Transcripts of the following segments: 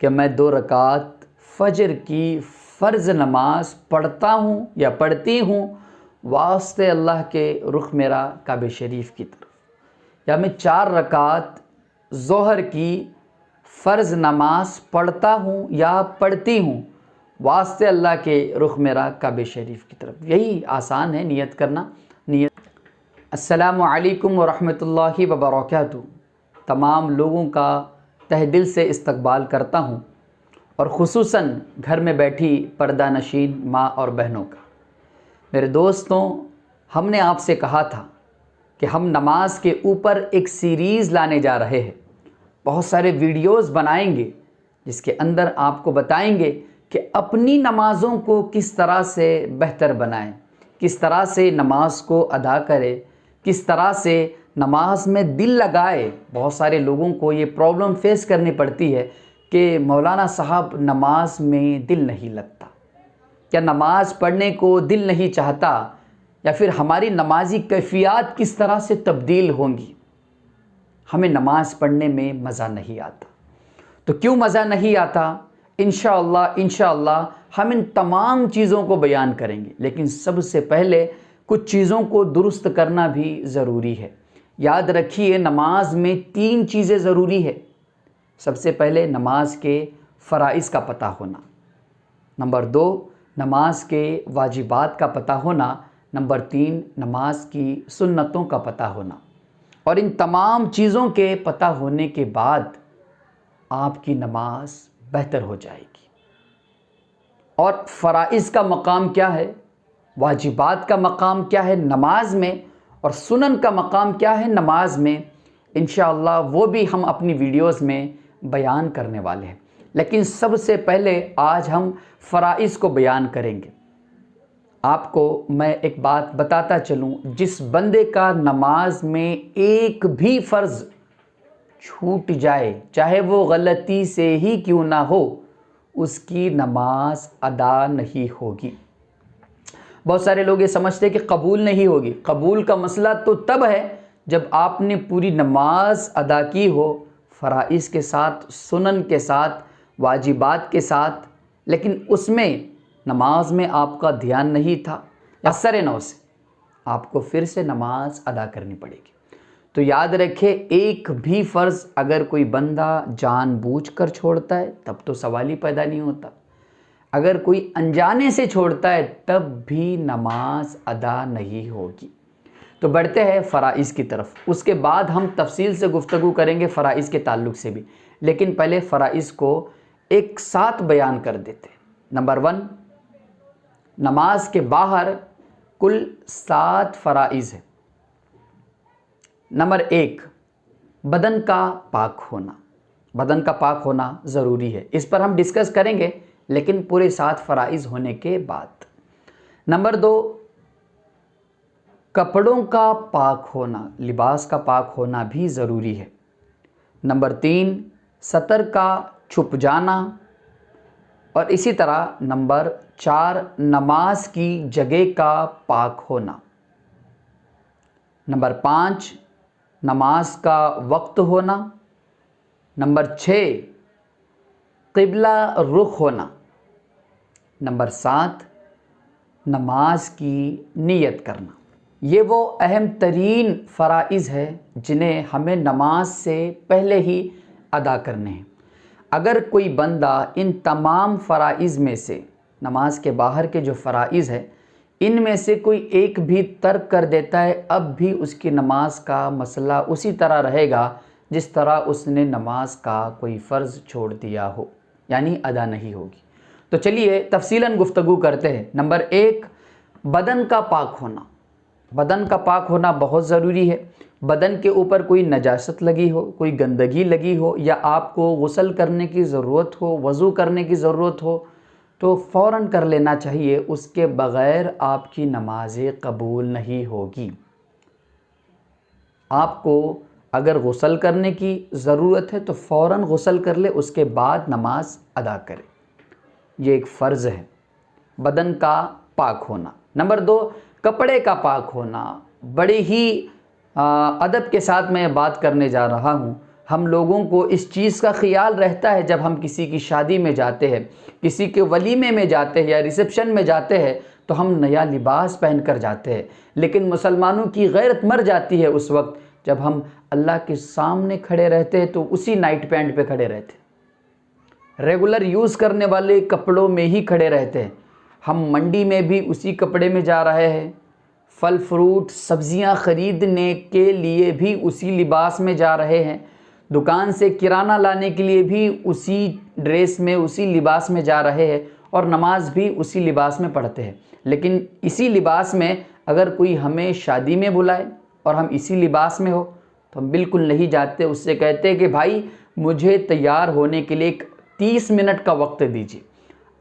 कि मैं 2 रकात फ़जर की फ़र्ज़ नमाज पढ़ता हूँ या पढ़ती हूँ वास्ते अल्लाह के रुख मेरा काबे शरीफ की तरफ, या मैं 4 रकात ज़ोहर की फ़र्ज़ नमाज पढ़ता हूँ या पढ़ती हूँ वास्ते अल्लाह के रुख मेरा काबे शरीफ की तरफ। यही आसान है नियत करना। नियत। अस्सलामु अलैकुम व रहमतुल्लाहि व बरकातुहू। तमाम लोगों का तहे दिल से इस्तकबाल करता हूँ और ख़ुसूसन घर में बैठी पर्दा नशीन माँ और बहनों का। मेरे दोस्तों, हमने आपसे कहा था कि हम नमाज के ऊपर एक सीरीज़ लाने जा रहे हैं। बहुत सारे वीडियोस बनाएंगे जिसके अंदर आपको बताएंगे कि अपनी नमाज़ों को किस तरह से बेहतर बनाएं, किस तरह से नमाज को अदा करें, किस तरह से नमाज में दिल लगाए। बहुत सारे लोगों को ये प्रॉब्लम फेस करनी पड़ती है कि मौलाना साहब नमाज में दिल नहीं लगता, क्या नमाज पढ़ने को दिल नहीं चाहता, या फिर हमारी नमाजी कैफियत किस तरह से तब्दील होंगी, हमें नमाज पढ़ने में मज़ा नहीं आता। तो क्यों मज़ा नहीं आता? इंशाअल्लाह हम इन तमाम चीज़ों को बयान करेंगे, लेकिन सबसे पहले कुछ चीज़ों को दुरुस्त करना भी ज़रूरी है। याद रखिए, नमाज में 3 चीज़ें ज़रूरी है। सबसे पहले नमाज के फ़राइज़ का पता होना, नंबर 2 नमाज के वाजिबात का पता होना, नंबर 3 नमाज की सुन्नतों का पता होना। और इन तमाम चीज़ों के पता होने के बाद आपकी नमाज बेहतर हो जाएगी। और फ़राइज़ का मकाम क्या है, वाजिबात का मकाम क्या है नमाज में, और सुनन का मकाम क्या है नमाज में, इंशाअल्लाह वो भी हम अपनी वीडियोस में बयान करने वाले हैं। लेकिन सबसे पहले आज हम फ़राइज़ को बयान करेंगे। आपको मैं एक बात बताता चलूँ, जिस बंदे का नमाज में एक भी फ़र्ज़ छूट जाए, चाहे वो गलती से ही क्यों ना हो, उसकी नमाज अदा नहीं होगी। बहुत सारे लोग ये समझते हैं कि कबूल नहीं होगी। कबूल का मसला तो तब है जब आपने पूरी नमाज अदा की हो, फ़राइज़ के साथ, सुनन के साथ, वाजिबात के साथ, लेकिन उसमें नमाज में आपका ध्यान नहीं था, असर नौ से आपको फिर से नमाज अदा करनी पड़ेगी। तो याद रखें, एक भी फ़र्ज़ अगर कोई बंदा जानबूझकर छोड़ता है तब तो सवाल ही पैदा नहीं होता। अगर कोई अनजाने से छोड़ता है तब भी नमाज अदा नहीं होगी। तो बढ़ते हैं फ़राइज़ की तरफ। उसके बाद हम तफसील से गुफ्तगू करेंगे फ़राइज़ के ताल्लुक़ से भी, लेकिन पहले फ़राइज़ को एक साथ बयान कर देते हैं। नंबर 1, नमाज के बाहर कुल 7 फ़राइज़ है। नंबर 1, बदन का पाक होना। बदन का पाक होना ज़रूरी है, इस पर हम डिस्कस करेंगे, लेकिन पूरे 7 फ़राइज़ होने के बाद। नंबर 2, कपड़ों का पाक होना, लिबास का पाक होना भी ज़रूरी है। नंबर 3, सतर का छुप जाना। और इसी तरह नंबर 4, नमाज की जगह का पाक होना। नंबर 5, नमाज का वक्त होना। नंबर 6, क़िबला रुख होना। नंबर 7, नमाज की नियत करना। ये वो अहम तरीन फ़राइज़ है जिन्हें हमें नमाज से पहले ही अदा करने हैं। अगर कोई बंदा इन तमाम फ़राइज़ में से, नमाज के बाहर के जो फ़राइज़ है, इनमें से कोई एक भी तर्क कर देता है, अब भी उसकी नमाज का मसला उसी तरह रहेगा जिस तरह उसने नमाज का कोई फ़र्ज़ छोड़ दिया हो, यानी अदा नहीं होगी। तो चलिए तफसीलन गुफ्तगू करते हैं। नंबर 1, बदन का पाक होना। बदन का पाक होना बहुत ज़रूरी है। बदन के ऊपर कोई नजासत लगी हो, कोई गंदगी लगी हो, या आपको गुस्ल करने की ज़रूरत हो, वज़ू करने की ज़रूरत हो, तो फ़ौरन कर लेना चाहिए। उसके बग़ैर आपकी नमाज़ें कबूल नहीं होगी। आपको अगर गुस्ल करने की ज़रूरत है तो फ़ौरन गुस्ल कर ले, उसके बाद नमाज अदा करे। ये एक फ़र्ज़ है, बदन का पाक होना। नंबर 2, कपड़े का पाक होना। बड़ी ही अदब के साथ मैं बात करने जा रहा हूँ। हम लोगों को इस चीज़ का ख्याल रहता है जब हम किसी की शादी में जाते हैं, किसी के वलीमे में जाते हैं या रिसेप्शन में जाते हैं तो हम नया लिबास पहन कर जाते हैं। लेकिन मुसलमानों की गैरत मर जाती है उस वक्त जब हम अल्लाह के सामने खड़े रहते हैं तो उसी नाइट पैंट पे खड़े रहते हैं, रेगुलर यूज़ करने वाले कपड़ों में ही खड़े रहते हैं। हम मंडी में भी उसी कपड़े में जा रहे हैं, फल फ्रूट सब्जियां ख़रीदने के लिए भी उसी लिबास में जा रहे हैं, दुकान से किराना लाने के लिए भी उसी ड्रेस में उसी लिबास में जा रहे हैं और नमाज भी उसी लिबास में पढ़ते हैं। लेकिन इसी लिबास में अगर कोई हमें शादी में बुलाए और हम इसी लिबास में हो तो हम बिल्कुल नहीं जाते। उससे कहते हैं कि भाई मुझे तैयार होने के लिए 30 मिनट का वक्त दीजिए,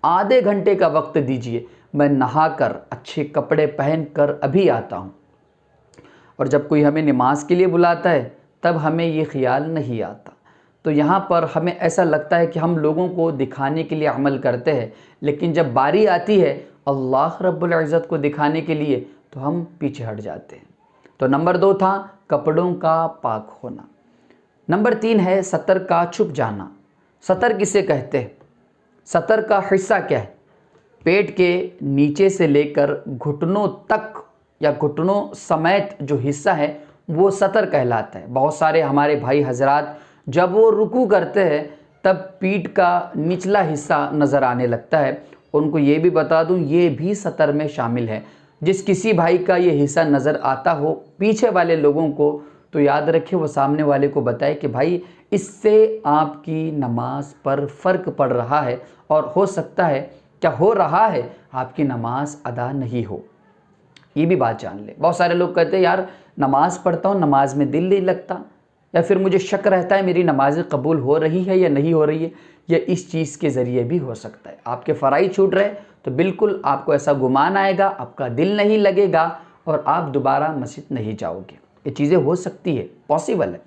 आधे घंटे का वक्त दीजिए, मैं नहाकर अच्छे कपड़े पहन कर अभी आता हूँ। और जब कोई हमें नमाज के लिए बुलाता है तब हमें ये ख्याल नहीं आता। तो यहाँ पर हमें ऐसा लगता है कि हम लोगों को दिखाने के लिए अमल करते हैं, लेकिन जब बारी आती है अल्लाह रब्बुल इज़्ज़त को दिखाने के लिए तो हम पीछे हट जाते हैं। तो नंबर 2 था कपड़ों का पाक होना। नंबर 3 है सतर का छुप जाना। सतर किसे कहते हैं? सतर का हिस्सा क्या है? पेट के नीचे से लेकर घुटनों तक या घुटनों समेत जो हिस्सा है वो सतर कहलाता है। बहुत सारे हमारे भाई हजरात जब वो रुकू करते हैं तब पीठ का निचला हिस्सा नज़र आने लगता है। उनको ये भी बता दूं, ये भी सतर में शामिल है। जिस किसी भाई का ये हिस्सा नज़र आता हो पीछे वाले लोगों को तो याद रखे वो सामने वाले को बताए कि भाई इससे आपकी नमाज पर फ़र्क पड़ रहा है और हो सकता है क्या हो रहा है आपकी नमाज अदा नहीं हो। ये भी बात जान ले। बहुत सारे लोग कहते हैं यार नमाज पढ़ता हूँ, नमाज में दिल नहीं लगता, या फिर मुझे शक रहता है मेरी नमाज कबूल हो रही है या नहीं हो रही है। या इस चीज़ के ज़रिए भी हो सकता है आपके फ़राइज़ छूट रहे तो बिल्कुल आपको ऐसा गुमान आएगा, आपका दिल नहीं लगेगा और आप दोबारा मस्जिद नहीं जाओगे। ये चीज़ें हो सकती है, पॉसिबल है।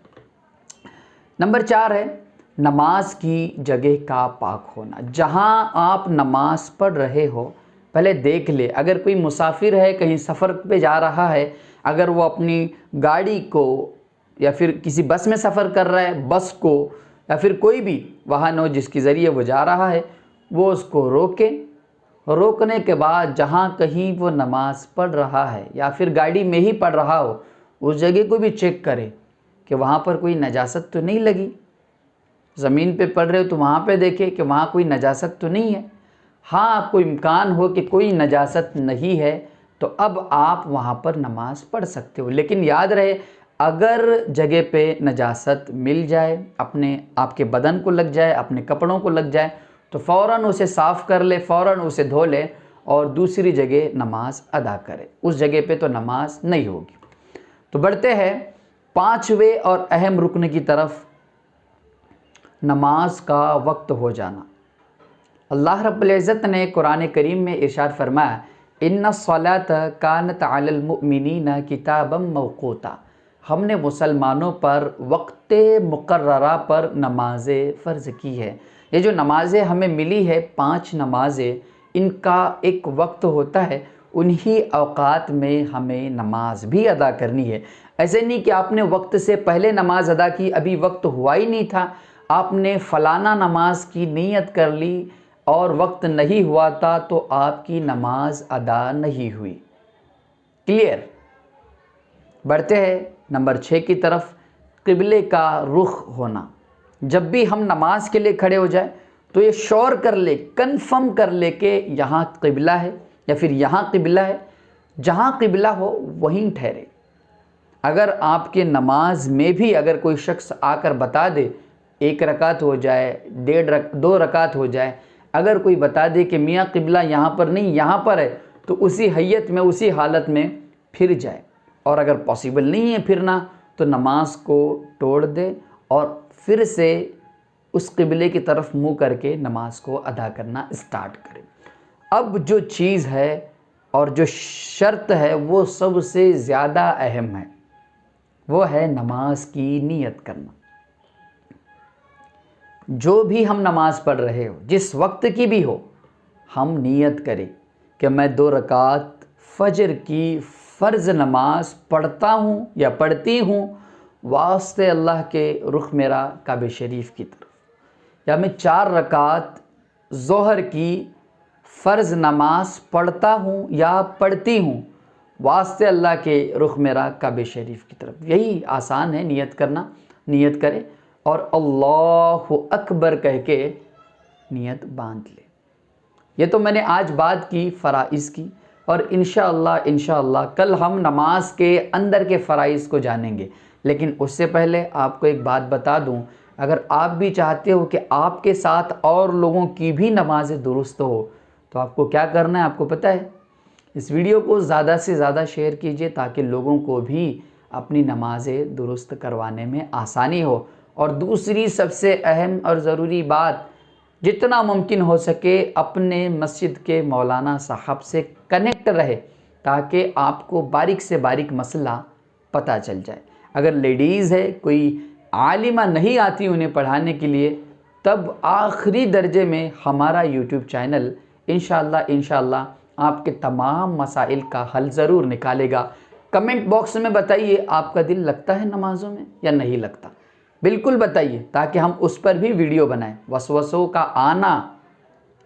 नंबर 4 है नमाज की जगह का पाक होना। जहाँ आप नमाज पढ़ रहे हो पहले देख ले। अगर कोई मुसाफिर है, कहीं सफ़र पे जा रहा है, अगर वो अपनी गाड़ी को या फिर किसी बस में सफ़र कर रहा है, बस को या फिर कोई भी वाहन हो जिसके ज़रिए वो जा रहा है, वो उसको रोके। रोकने के बाद जहाँ कहीं वो नमाज़ पढ़ रहा है या फिर गाड़ी में ही पढ़ रहा हो उस जगह को भी चेक करे कि वहाँ पर कोई नजासत तो नहीं लगी। ज़मीन पे पढ़ रहे हो तो वहाँ पे देखे कि वहाँ कोई नजासत तो नहीं है। हाँ, आपको इम्कान हो कि कोई नजासत नहीं है तो अब आप वहाँ पर नमाज़ पढ़ सकते हो। लेकिन याद रहे अगर जगह पे नजासत मिल जाए, अपने आपके बदन को लग जाए, अपने कपड़ों को लग जाए तो फ़ौरन उसे साफ़ कर ले, फ़ौरन उसे धो ले और दूसरी जगह नमाज अदा करे। उस जगह पे तो नमाज नहीं होगी। तो बढ़ते हैं 5वें और अहम रुकन की तरफ, नमाज का वक्त हो जाना। अल्लाह रब्बुल इज़्ज़त ने कुरान करीम में इरशाद फरमाया, इन्ना सलात कानत अलल मुमिनीना किताबम मौक़ूता। हमने मुसलमानों पर वक्त मुकर्ररा पर नमाज़ें फ़र्ज़ की है। ये जो नमाज़ें हमें मिली है 5 नमाज़ें, इनका एक वक्त होता है, उन्हीं औक़ात में हमें नमाज भी अदा करनी है। ऐसे नहीं कि आपने वक्त से पहले नमाज अदा की, अभी वक्त हुआ ही नहीं था, आपने फ़लाना नमाज की नीयत कर ली और वक्त नहीं हुआ था तो आपकी नमाज अदा नहीं हुई। क्लियर? बढ़ते हैं नंबर 6 की तरफ, क़िबले का रुख होना। जब भी हम नमाज के लिए खड़े हो जाए तो ये श्योर कर ले, कंफर्म कर ले कि यहाँ क़िबला है या फिर यहाँ क़िबला है। जहाँ क़िबला हो वहीं ठहरे। अगर आपके नमाज में भी अगर कोई शख्स आकर बता दे 1 रकात हो जाए, 2 रकात हो जाए, अगर कोई बता दे कि मियाँ क़िबला यहाँ पर नहीं यहाँ पर है तो उसी हैयत में उसी हालत में फिर जाए। और अगर पॉसिबल नहीं है फिरना तो नमाज को तोड़ दे और फिर से उस क़िबले की तरफ मुँह करके नमाज को अदा करना स्टार्ट करें। अब जो चीज़ है और जो शर्त है वो सबसे ज़्यादा अहम है, वो है नमाज की नीयत करना। जो भी हम नमाज़ पढ़ रहे हो, जिस वक्त की भी हो, हम नीयत करें कि मैं 2 रकात फ़जर की फ़र्ज़ नमाज पढ़ता हूँ या पढ़ती हूँ वास्ते अल्लाह के रुख मेरा काबे शरीफ की तरफ, या मैं 4 रकात ज़ोहर की फ़र्ज़ नमाज पढ़ता हूँ या पढ़ती हूँ वास्ते अल्लाह के रुख मेरा काबे शरीफ की तरफ। यही आसान है नियत करना। नियत करें और अल्लाहु अकबर कह के नियत बांध ले। ये तो मैंने आज बात की फ़राइज़ की, और इंशाअल्लाह कल हम नमाज के अंदर के फ़राइज़ को जानेंगे। लेकिन उससे पहले आपको एक बात बता दूं, अगर आप भी चाहते हो कि आपके साथ और लोगों की भी नमाज़ें दुरुस्त हो, तो आपको क्या करना है आपको पता है? इस वीडियो को ज़्यादा से ज़्यादा शेयर कीजिए ताकि लोगों को भी अपनी नमाज़ें दुरुस्त करवाने में आसानी हो। और दूसरी सबसे अहम और ज़रूरी बात, जितना मुमकिन हो सके अपने मस्जिद के मौलाना साहब से कनेक्ट रहे ताकि आपको बारीक से बारीक मसला पता चल जाए। अगर लेडीज़ है, कोई आलिमा नहीं आती उन्हें पढ़ाने के लिए, तब आखिरी दर्जे में हमारा यूट्यूब चैनल इंशाअल्लाह आपके तमाम मसाइल का हल ज़रूर निकालेगा। कमेंट बॉक्स में बताइए आपका दिल लगता है नमाज़ों में या नहीं लगता, बिल्कुल बताइए ताकि हम उस पर भी वीडियो बनाएं। वसवसों का आना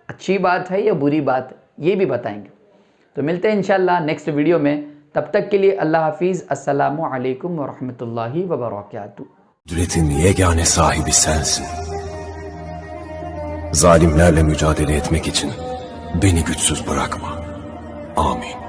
अच्छी बात है या बुरी बात है, ये भी बताएंगे। तो मिलते हैं इंशाअल्लाह नेक्स्ट वीडियो में। तब तक के लिए अल्लाह हाफिज़। अस्सलामु अलैकुम व रहमतुल्लाहि व बरकातुहू। Kudretin yegane sahibi sensin. Zalimlerle mücadele etmek için beni güçsüz bırakma. Amin.